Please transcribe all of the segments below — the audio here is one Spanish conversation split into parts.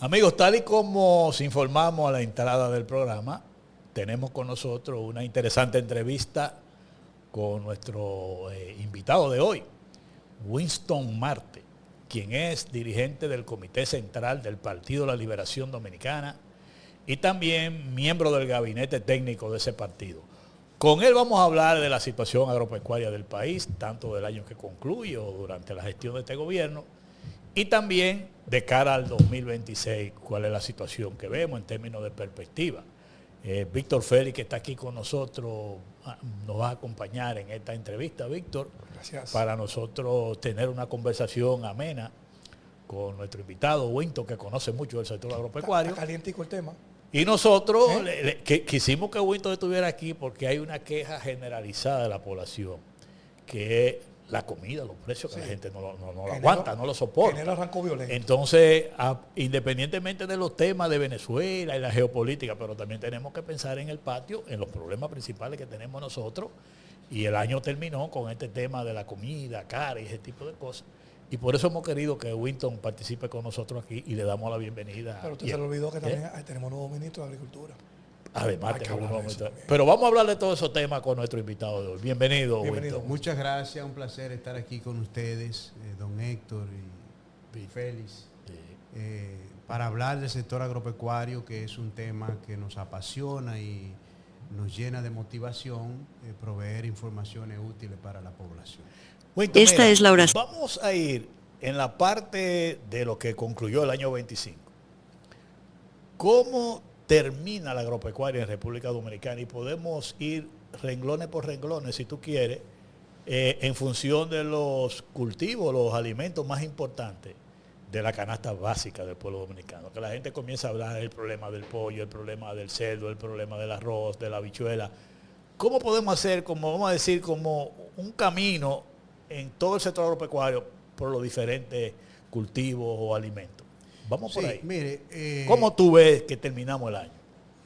Amigos, tal y como os informamos a la entrada del programa, tenemos con nosotros una interesante entrevista con nuestro invitado de hoy, Winston Marte, quien es dirigente del Comité Central del Partido de la Liberación Dominicana y también miembro del gabinete técnico de ese partido. Con él vamos a hablar de la situación agropecuaria del país, tanto del año que concluye o durante la gestión de este gobierno, y también de cara al 2026, cuál es la situación que vemos en términos de perspectiva. Víctor Félix, que está aquí con nosotros, nos va a acompañar en esta entrevista. Víctor, gracias. Para nosotros tener una conversación amena con nuestro invitado, Winston, que conoce mucho del sector agropecuario. Está calientico el tema. Y nosotros quisimos que Winston estuviera aquí porque hay una queja generalizada de la población, que es la comida, los precios, que la gente no lo aguanta, no lo soporta. Genera arranco violento. Entonces, independientemente de los temas de Venezuela y la geopolítica, pero también tenemos que pensar en el patio, en los problemas principales que tenemos nosotros. Y el año terminó con este tema de la comida, cara y ese tipo de cosas. Y por eso hemos querido que Winston participe con nosotros aquí y le damos la bienvenida. Pero usted se le olvidó que también tenemos un nuevo ministro de Agricultura. Además, pero vamos a hablar de todos esos temas con nuestro invitado de hoy. Bienvenido. Muchas gracias, un placer estar aquí con ustedes, don Héctor y Félix, para hablar del sector agropecuario, que es un tema que nos apasiona y nos llena de motivación, proveer informaciones útiles para la población. Winston, esta es la oración. Vamos a ir en la parte de lo que concluyó el año 25. ¿Cómo termina la agropecuaria en República Dominicana? Y podemos ir renglones por renglones, si tú quieres, en función de los cultivos, los alimentos más importantes de la canasta básica del pueblo dominicano. Que la gente comienza a hablar del problema del pollo, el problema del cerdo, el problema del arroz, de la habichuela. ¿Cómo podemos hacer, como vamos a decir, como un camino en todo el sector agropecuario por los diferentes cultivos o alimentos? Vamos por ahí. Mire, ¿cómo tú ves que terminamos el año?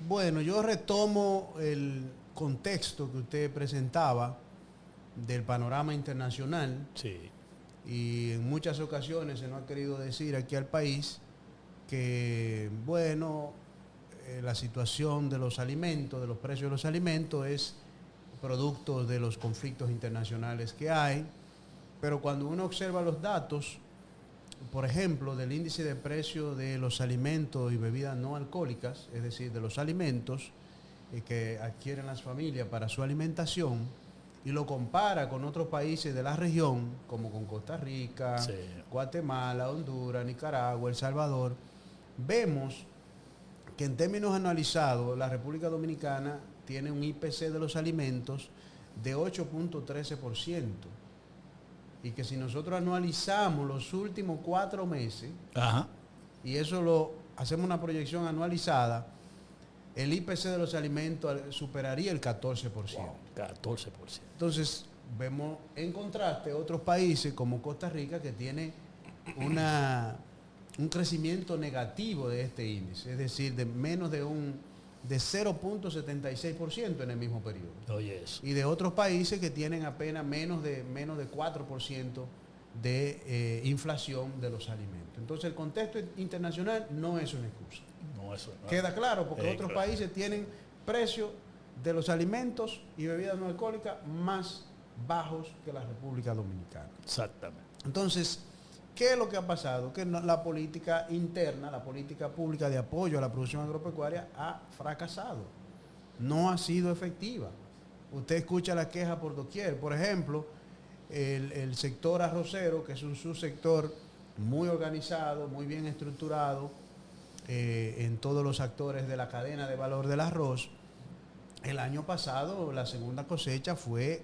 Bueno, yo retomo el contexto que usted presentaba del panorama internacional. Sí. Y en muchas ocasiones se nos ha querido decir aquí al país que, bueno, la situación de los alimentos, de los precios de los alimentos es producto de los conflictos internacionales que hay. Pero cuando uno observa los datos, por ejemplo, del índice de precio de los alimentos y bebidas no alcohólicas, es decir, de los alimentos que adquieren las familias para su alimentación, y lo compara con otros países de la región, como con Costa Rica, sí, Guatemala, Honduras, Nicaragua, El Salvador, vemos que en términos anualizados la República Dominicana tiene un IPC de los alimentos de 8.13%. Y que si nosotros anualizamos los últimos 4 meses, ajá, y eso lo hacemos una proyección anualizada, el IPC de los alimentos superaría el 14%. Wow, 14%. Entonces, vemos en contraste otros países como Costa Rica que tiene un crecimiento negativo de este índice, es decir, de menos de 0.76% en el mismo periodo. Oye, eso. Y de otros países que tienen apenas menos de 4% de inflación de los alimentos. Entonces el contexto internacional no es una excusa. No, eso no. Queda claro, porque otros países tienen precios de los alimentos y bebidas no alcohólicas más bajos que la República Dominicana. Exactamente. Entonces, ¿qué es lo que ha pasado? Que la política interna, la política pública de apoyo a la producción agropecuaria ha fracasado. No ha sido efectiva. Usted escucha la queja por doquier. Por ejemplo, el sector arrocero, que es un subsector muy organizado, muy bien estructurado en todos los actores de la cadena de valor del arroz. El año pasado la segunda cosecha fue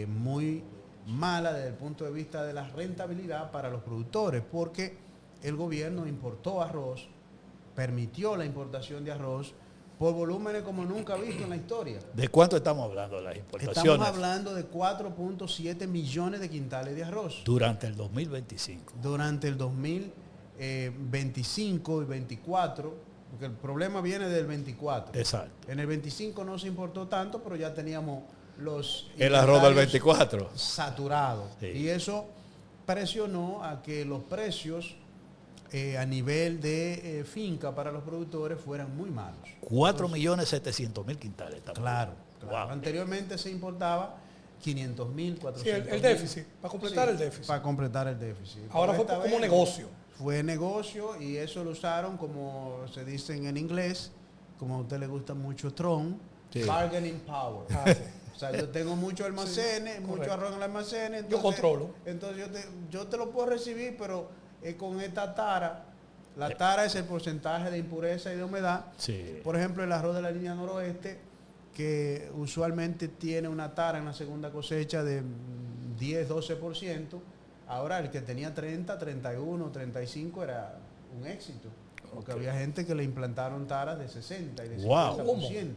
muy mala desde el punto de vista de la rentabilidad para los productores, porque el gobierno importó arroz, permitió la importación de arroz por volúmenes como nunca visto en la historia. ¿De cuánto estamos hablando de las importaciones? Estamos hablando de 4.7 millones de quintales de arroz. Durante el 2025. Durante el 2025 y 24, porque el problema viene del 24. Exacto. En el 25 no se importó tanto, pero ya teníamos el arroz del 24 saturado. Sí. Y eso presionó a que los precios a nivel de finca para los productores fueran muy malos. 4.700.000 quintales. Claro, claro. Wow. Anteriormente se importaba 500.000, 400.000. Sí, el déficit, para completar el déficit. Para completar el déficit. Ahora Pero fue esta como vez negocio. Fue negocio y eso lo usaron, como se dice en inglés, como a usted le gusta mucho Tron, Sí. bargaining power. Ah, sí. O sea, yo tengo muchos almacenes, mucho correcto. arroz en los almacenes. Yo controlo. Entonces yo te lo puedo recibir, pero con esta tara. La tara es el porcentaje de impureza y de humedad. Sí. Por ejemplo, el arroz de la línea noroeste, que usualmente tiene una tara en la segunda cosecha de 10-12%. Ahora el que tenía 30, 31, 35 era un éxito. Porque había gente que le implantaron taras de 60 y de 50%.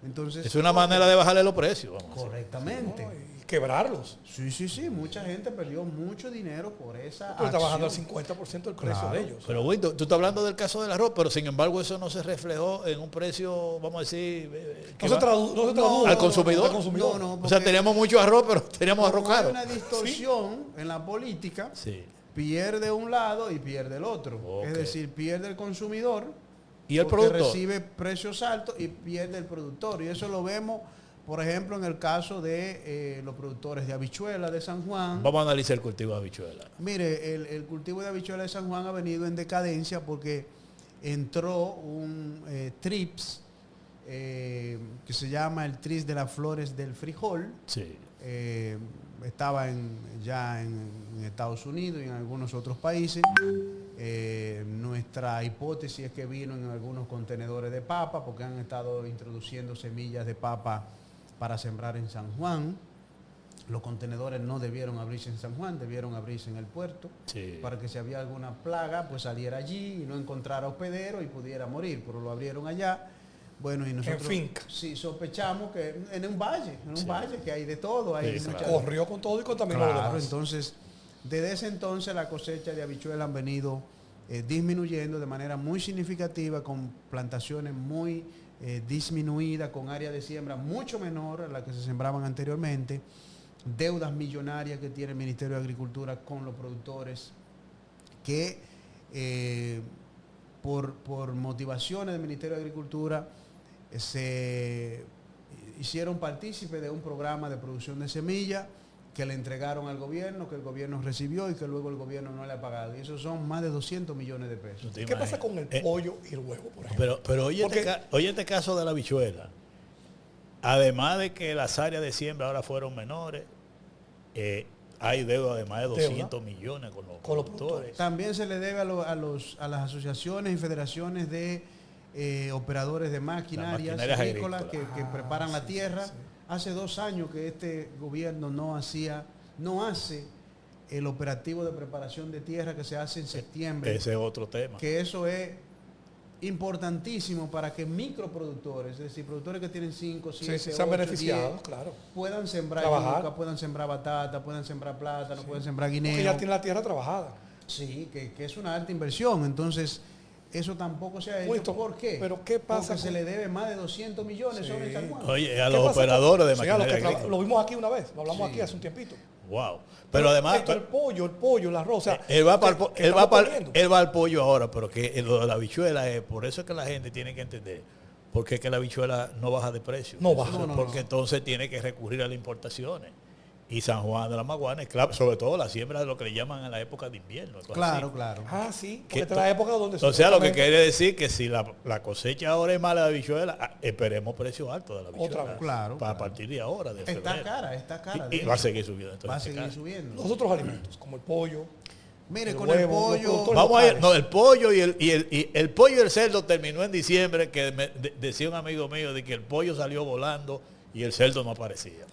Entonces, Es una manera de bajarle los precios. Vamos a decir. correctamente. ¿No? Y quebrarlos. Sí. Mucha gente perdió mucho dinero por esa Pero está bajando al acción. 50% el precio Claro. de ellos. Pero bueno, tú estás hablando del caso del arroz, pero sin embargo eso no se reflejó en un precio, vamos a decir, que No se va tradujo al consumidor. al consumidor. No, O sea, teníamos mucho arroz, pero teníamos arroz como hay caro. una distorsión en la política, Sí. pierde un lado y pierde el otro. Ok. Es decir, pierde el consumidor Y el porque productor. recibe precios altos y pierde el productor. Y eso lo vemos, por ejemplo, en el caso de los productores de habichuelas de San Juan. Vamos a analizar el cultivo de habichuela. Mire, el cultivo de habichuelas de San Juan ha venido en decadencia porque entró un TRIPS que se llama el TRIPS de las flores del frijol. Sí. Estaba ya en Estados Unidos y en algunos otros países. Nuestra hipótesis es que vino en algunos contenedores de papa porque han estado introduciendo semillas de papa para sembrar en San Juan. Los contenedores no debieron abrirse en San Juan, debieron abrirse en el puerto Sí. para que si había alguna plaga pues saliera allí y no encontrara hospedero y pudiera morir, pero lo abrieron allá. Bueno, y nosotros finca. sí sospechamos que en un valle, Sí. que hay de todo, hay Sí, mucha- claro. Corrió con todo y contaminó lo Claro, demás. entonces, desde ese entonces la cosecha de habichuelas han venido disminuyendo de manera muy significativa, con plantaciones muy disminuidas, con área de siembra mucho menor a la que se sembraban anteriormente, deudas millonarias que tiene el Ministerio de Agricultura con los productores, que por motivaciones del Ministerio de Agricultura se hicieron partícipe de un programa de producción de semillas que le entregaron al gobierno, que el gobierno recibió y que luego el gobierno no le ha pagado. Y esos son más de 200 millones de pesos. ¿No te ¿Qué pasa imaginas? con el pollo y el huevo, por ejemplo? Pero oye, Porque- oye este caso de la habichuela. Además de que las áreas de siembra ahora fueron menores, hay deuda de más de 200 millones con los Con los productores. También se le debe a las asociaciones y federaciones de operadores de maquinarias maquinarias agrícolas agrícolas. que preparan la tierra. sí. Hace 2 años que este gobierno no hace el operativo de preparación de tierra que se hace en septiembre. Ese es otro tema. Que eso es importantísimo para que microproductores, es decir, productores que tienen 5, 7, Sí, se han 8, beneficiado, 10, claro. puedan sembrar Trabajar. yuca, puedan sembrar batata, puedan sembrar plátano, pueden sembrar guineo. Porque ya tiene la tierra trabajada. Sí, que es una alta inversión. Entonces, eso tampoco se ha hecho. Winston, ¿Por qué? pero ¿qué pasa Porque se con- le debe más de 200 millones Sí. sobre el San Juan. Oye, a ¿Qué los pasa operadores de sí, a los maquinaria que agrícola. lo vimos aquí una vez, lo hablamos Sí. aquí hace un tiempito. Wow. Pero además, el pollo, el arroz, o sea, él va para que estamos perdiendo. él va al pollo ahora, pero que lo de la habichuela es, por eso es que la gente tiene que entender, porque es que la habichuela no baja de precio. No baja. No, no, Porque no. entonces tiene que recurrir a las importaciones. Y San Juan de la Maguana, es claro, sobre todo la siembra de lo que le llaman en la época de invierno. cosas Claro, así. claro. Ah, sí, Que porque esta es la época donde... O sea, lo que supuestamente- quiere decir que si la cosecha ahora es mala de habichuela, esperemos precios altos de la habichuela. Otra vez. Claro, Para claro. partir de ahora, de Está febrero. cara, está cara. Y de va a hecho. seguir subiendo. entonces, Va a seguir cara. subiendo. Los otros alimentos, como el pollo. Mire, el con huevo, el los pollo. productores Vamos a ir, locales. no, el pollo y el pollo y el cerdo terminó en diciembre, que decía un amigo mío de que el pollo salió volando y el cerdo no aparecía.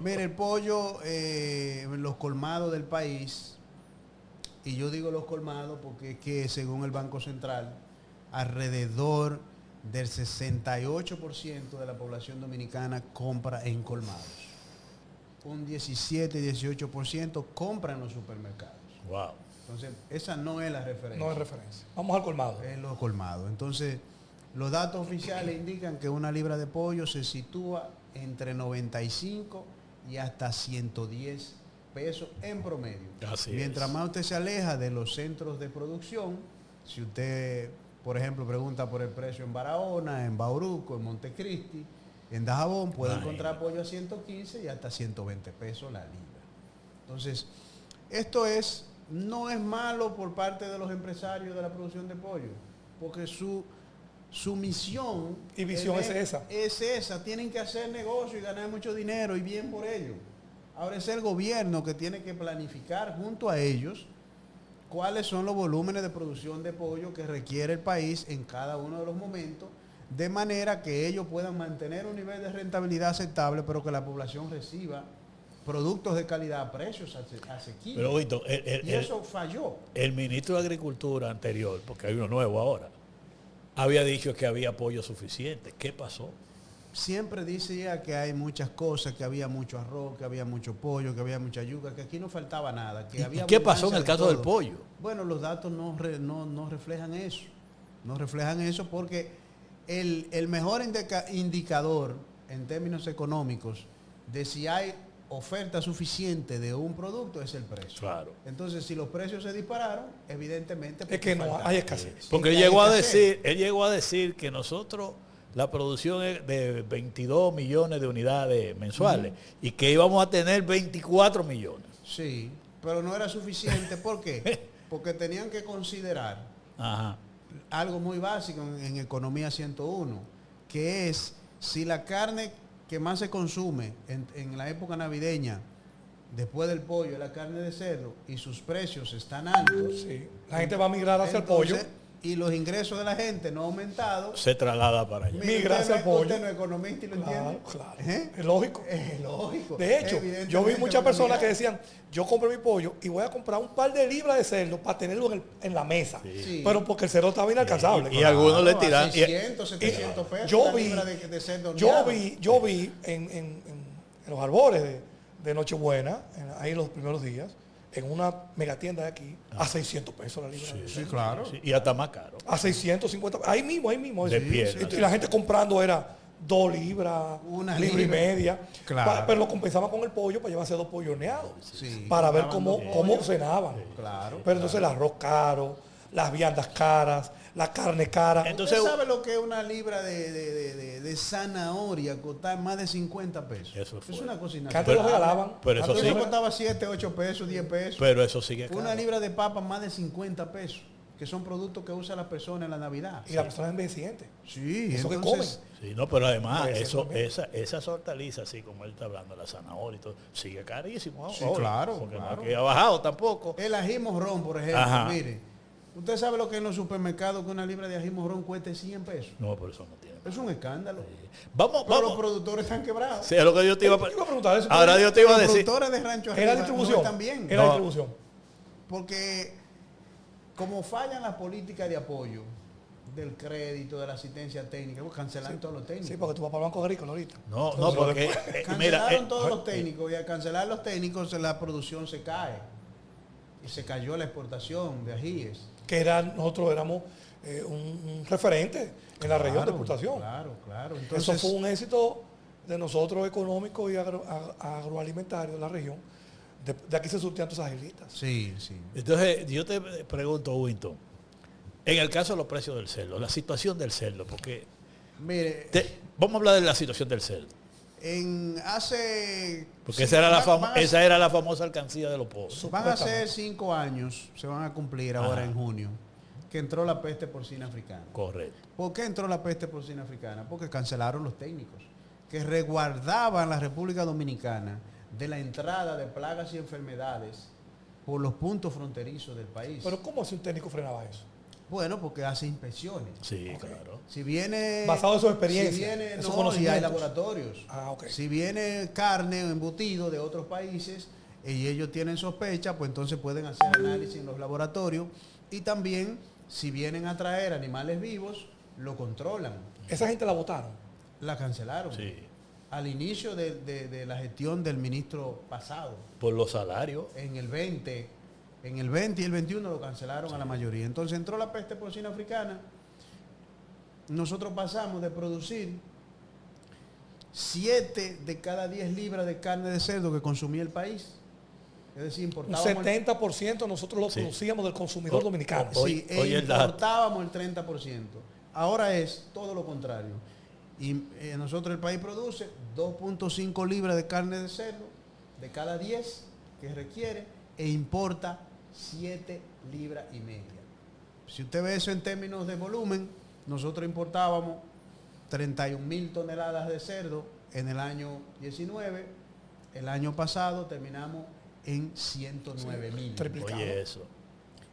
Mire, el pollo, en los colmados del país, y yo digo los colmados porque es que según el Banco Central, alrededor del 68% de la población dominicana compra en colmados. Un 17-18% compra en los supermercados. Wow. Entonces, esa no es la referencia. No es referencia. Vamos al colmado. En los colmados. Entonces, los datos oficiales indican que una libra de pollo se sitúa entre 95 y hasta 110 pesos en promedio. Así Mientras es. más usted se aleja de los centros de producción, Si usted, por ejemplo, pregunta por el precio en Barahona, en Bauruco, en Montecristi, en Dajabón, puede encontrar pollo a 115 y hasta 120 pesos la libra. Entonces, esto no es malo por parte de los empresarios de la producción de pollo, porque su misión y visión es esa. Es esa, tienen que hacer negocio y ganar mucho dinero y bien por ello. Ahora es el gobierno que tiene que planificar junto a ellos cuáles son los volúmenes de producción de pollo que requiere el país en cada uno de los momentos, de manera que ellos puedan mantener un nivel de rentabilidad aceptable, pero que la población reciba productos de calidad a precios asequibles. Pero, Víctor, y eso falló. El ministro de Agricultura anterior, porque hay uno nuevo ahora, había dicho que había pollo suficiente. ¿Qué pasó? Siempre decía que hay muchas cosas, que había mucho arroz, que había mucho pollo, que había mucha yuca, que aquí no faltaba nada. Que había ¿Qué pasó en el caso todo. del pollo? Bueno, los datos no reflejan eso. No reflejan eso porque el mejor indicador en términos económicos de si hay oferta suficiente de un producto es el precio. Claro. Entonces, si los precios se dispararon, evidentemente... Es que no hay escasez. Porque él llegó a decir que nosotros, la producción es de 22 millones de unidades mensuales y que íbamos a tener 24 millones. Sí, pero no era suficiente. ¿Por qué? Porque tenían que considerar algo muy básico en Economía 101, que es si la carne que más se consume en la época navideña, después del pollo, es la carne de cerdo, y sus precios están altos. Sí. La gente va a migrar hacia el pollo. Y los ingresos de la gente no han aumentado. Se traslada para allá. Migra hacia el pollo. Usted no es economista y lo entiende. Claro. ¿Eh? Es lógico. Es lógico. De hecho, yo vi muchas personas que decían, yo compré mi pollo y voy a comprar un par de libras de cerdo para tenerlo en la mesa. Sí. Pero porque el cerdo estaba inalcanzable. Y algunos le tiran. 600, 700 pesos. Yo la vi, libra de cerdo yo horneado. vi en los albores de Nochebuena, ahí en los primeros días, en una megatienda de aquí, a 600 pesos la libra. Sí, claro. Sí, y hasta más caro. A 650, ahí mismo. De piedra. Y la gente comprando era 2 libras, Una libra y libra. media. Claro. Pero lo compensaba con el pollo para llevarse 2 pollos horneados. Sí. Para ver Daban cómo 2 pollos. cenaban. Claro. Pero entonces el arroz caro, las viandas caras, la carne cara. Entonces, ¿Usted sabe lo que es una libra de zanahoria costar más de 50 pesos? Eso fue. Es una cosa que antes inaceptable. lo regalaban. Pero eso Antes sí. lo costaba 7, 8 pesos, 10 pesos. Pero eso sigue caro. Una libra de papa más de 50 pesos, que son productos que usan las personas en la Navidad. Y la persona envejeciente. Sí, Eso que entonces, Sí, no, pero además, Puede ser eso, también. esas hortalizas, así como él está hablando, la zanahoria y todo, sigue carísimo. Sí, ahora, claro, Porque claro. no es que ha bajado tampoco. el ají morrón, por ejemplo, Ajá. mire, usted sabe lo que en los supermercados que una libra de ají morrón cueste 100 pesos. No, pero eso no tiene. Es un escándalo. Vamos, Pero los vamos. productores están quebrados. Sí, es lo que yo te iba a Yo iba a preguntar eso. Ahora yo te iba a Los decir. productores de rancho Era arriba distribución. no están bien. Era No. distribución. Porque como fallan las políticas de apoyo del crédito, de la asistencia técnica, pues cancelan todos los técnicos. Sí, porque tú vas para el Banco Agrícola ahorita. No, no, porque. Cancelaron mira, todos los técnicos y al cancelar los técnicos la producción se cae. Y se cayó la exportación de ajíes. Que nosotros éramos un referente en la región de exportación. Claro. Eso Entonces, fue un éxito de nosotros económico y agroalimentario de la región. De aquí se surtían todas esas islitas. sí. Entonces, yo te pregunto, Winton, en el caso de los precios del cerdo, la situación del cerdo, porque Mire, vamos a hablar de la situación del cerdo, porque sí, esa era van a- esa era la famosa alcancía de los pobres. Van a ser 5 años, se van a cumplir ahora en junio, que entró la peste porcina africana. Correcto. ¿Por qué entró la peste porcina africana? Porque cancelaron los técnicos que resguardaban la República Dominicana de la entrada de plagas y enfermedades por los puntos fronterizos del país. Pero ¿cómo si un técnico frenaba eso? Bueno, porque hace inspecciones. Sí, Ok. claro. Si viene... Basado en su experiencia, Si viene, en sus no, y conocimientos. hay laboratorios. Ah, ok. Si viene carne o embutido de otros países y ellos tienen sospecha, pues entonces pueden hacer análisis en los laboratorios. Y también, si vienen a traer animales vivos, lo controlan. Esa gente la votaron. La cancelaron. Sí. Al inicio de la gestión del ministro pasado. Por los salarios. En el 20 y el 21 lo cancelaron a la mayoría. Entonces entró la peste porcina africana. Nosotros pasamos de producir 7 de cada 10 libras de carne de cerdo que consumía el país Es decir, Un importábamos 70% nosotros lo Sí. producíamos del consumidor dominicano. Hoy- sí, e hoy el dato. importábamos el 30%. Ahora es todo lo contrario. Y nosotros el país produce 2.5 libras de carne de cerdo de cada 10 que requiere e importa 7 libras y media. Si usted ve eso en términos de volumen, nosotros importábamos 31.000 toneladas de cerdo en el año 19. El año pasado terminamos en 109.000. Triplicado. Oye, eso.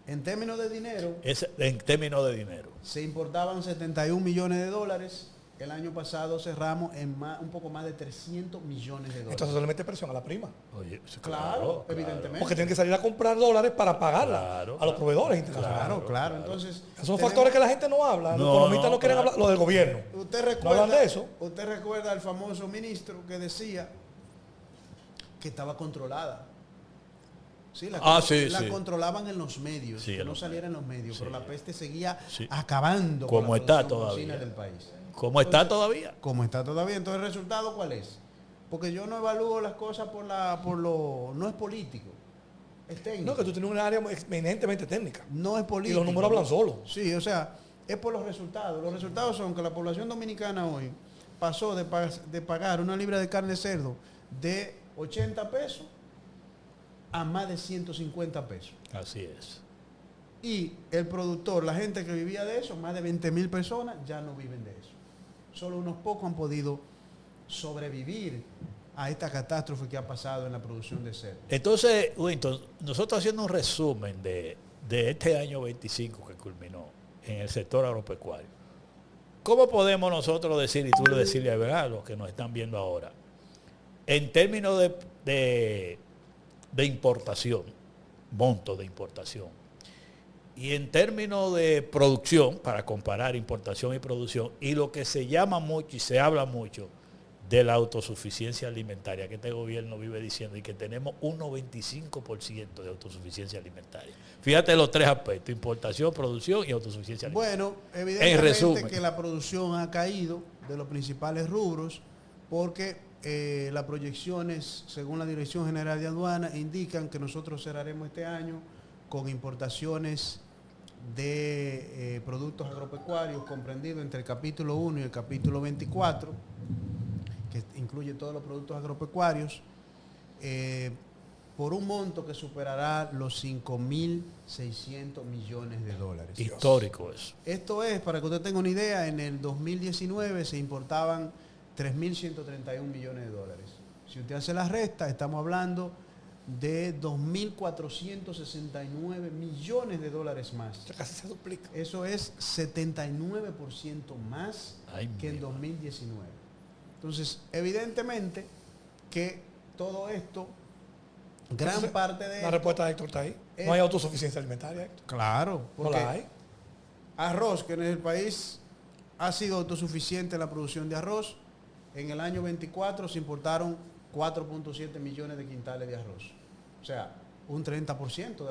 En términos de dinero, En términos de dinero. se importaban 71 millones de dólares. El año pasado cerramos en un poco más de 300 millones de dólares. Entonces se le mete presión a la prima. Oye, sí, Claro, evidentemente. Porque tienen que salir a comprar dólares para pagarla Claro, a los claro. proveedores internacionales. Claro, claro. claro. Entonces, Esos son factores que la gente no habla. Los economistas no quieren claro. hablar. Lo del gobierno. Usted No recuerda, hablan de eso. Usted recuerda al famoso ministro que decía que estaba controlada. Sí, la Sí, la sí. controlaban en los medios, Sí, que en no los saliera en los medios, Sí. pero la peste seguía Sí. acabando con Como la está producción todavía. porcina del país. ¿Cómo está Entonces, todavía? Como está todavía. Entonces, ¿el resultado cuál es? Porque yo no evalúo las cosas no es político, es técnico. No, que tú tienes un área eminentemente técnica. No es Y político. los números hablan solos. Sí, o sea, es por los resultados. Los resultados son que la población dominicana hoy pasó de pagar una libra de carne de cerdo de 80 pesos a más de 150 pesos. Así es. Y el productor, la gente que vivía de eso, más de 20.000 personas, ya no viven de eso. Solo unos pocos han podido sobrevivir a esta catástrofe que ha pasado en la producción de cerdo. Entonces, Winton, nosotros haciendo un resumen de este año 25 que culminó en el sector agropecuario, ¿cómo podemos nosotros decir, y tú le decirle a verdad a los que nos están viendo ahora, en términos de importación, monto de importación, y en términos de producción, para comparar importación y producción, y lo que se llama mucho y se habla mucho de la autosuficiencia alimentaria, que este gobierno vive diciendo, y que tenemos un 95% de autosuficiencia alimentaria? Fíjate los tres aspectos: importación, producción y autosuficiencia alimentaria. Bueno, En evidentemente resumen. que la producción ha caído de los principales rubros porque las proyecciones, según la Dirección General de Aduana, indican que nosotros cerraremos este año con importaciones de productos agropecuarios comprendidos entre el capítulo 1 y el capítulo 24, que incluye todos los productos agropecuarios, por un monto que superará los 5.600 millones de dólares. Histórico eso. Esto es, para que usted tenga una idea, en el 2019 se importaban 3.131 millones de dólares. Si usted hace la resta, estamos hablando de 2.469 millones de dólares más. O sea, casi se duplica. Eso es 79% más Ay, que en mi 2019. Entonces, evidentemente que todo esto, gran Entonces, parte de La respuesta de Héctor está ahí. No hay autosuficiencia alimentaria, Héctor. Claro, No porque la hay. arroz, que en el país ha sido autosuficiente en la producción de arroz, en el año 24 se importaron 4.7 millones de quintales de arroz. O sea, un 30%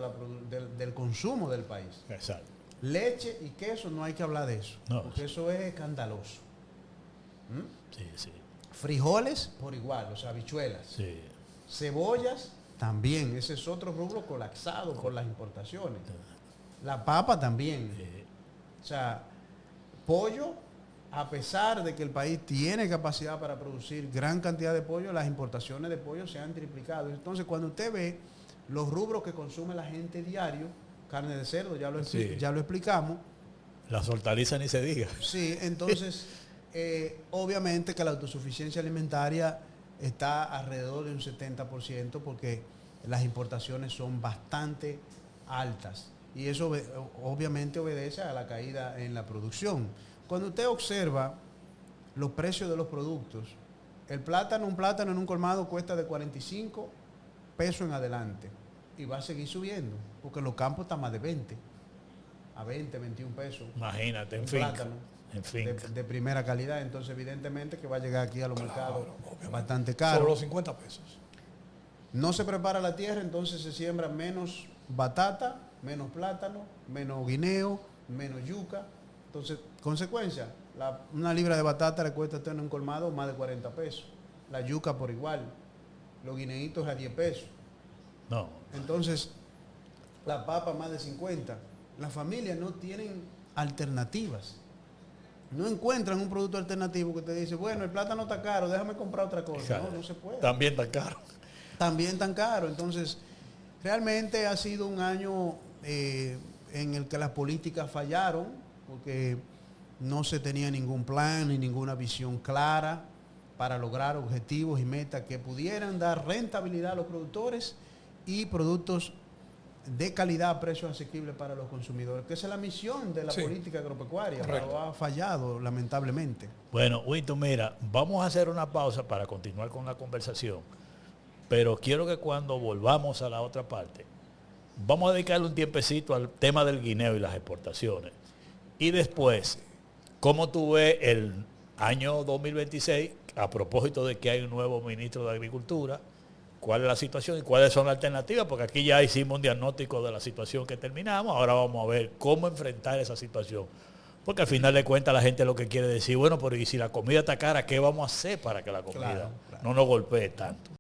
del consumo del país. Exacto. Leche y queso, no hay que hablar de eso, No. porque eso es escandaloso. Sí, sí, Frijoles, por igual, o sea, habichuelas. sí. Cebollas, también. Ese es otro rubro colapsado por las importaciones. La papa también. O sea, pollo, a pesar de que el país tiene capacidad para producir gran cantidad de pollo, las importaciones de pollo se han triplicado. Entonces, cuando usted ve los rubros que consume la gente diario, carne de cerdo, ya lo explicamos. Las hortalizas ni se diga. Sí, entonces, obviamente que la autosuficiencia alimentaria está alrededor de un 70% porque las importaciones son bastante altas. Y eso obviamente obedece a la caída en la producción. Cuando usted observa los precios de los productos, un plátano en un colmado cuesta de 45 pesos en adelante y va a seguir subiendo porque los campos están más de 20, a 20, 21 pesos. Imagínate, en Un finca. plátano En finca. de primera calidad. Entonces, evidentemente que va a llegar aquí a los mercados obviamente. bastante Sobre caros. los 50 pesos. No se prepara la tierra, entonces se siembra menos batata, menos plátano, menos guineo, menos yuca. Entonces, consecuencia, una libra de batata le cuesta a usted en un colmado más de 40 pesos. La yuca por igual. Los guineitos a 10 pesos. No. Entonces, la papa más de 50. Las familias no tienen alternativas. No encuentran un producto alternativo que te dice, bueno, el plátano está caro, déjame comprar otra cosa. No, no se puede. También tan caro. También tan caro. Entonces, realmente ha sido un año en el que las políticas fallaron, porque no se tenía ningún plan ni ninguna visión clara para lograr objetivos y metas que pudieran dar rentabilidad a los productores y productos de calidad a precios asequibles para los consumidores, que esa es la misión de la política agropecuaria, pero ha fallado lamentablemente. Bueno, Winston, mira, vamos a hacer una pausa para continuar con la conversación, pero quiero que cuando volvamos a la otra parte, vamos a dedicarle un tiempecito al tema del guineo y las exportaciones. Y después, ¿cómo tú ves el año 2026 a propósito de que hay un nuevo ministro de Agricultura? ¿Cuál es la situación y cuáles son las alternativas? Porque aquí ya hicimos un diagnóstico de la situación que terminamos. Ahora vamos a ver cómo enfrentar esa situación. Porque al final de cuentas la gente lo que quiere decir, bueno, pero y si la comida está cara, ¿qué vamos a hacer para que la comida no nos golpee tanto?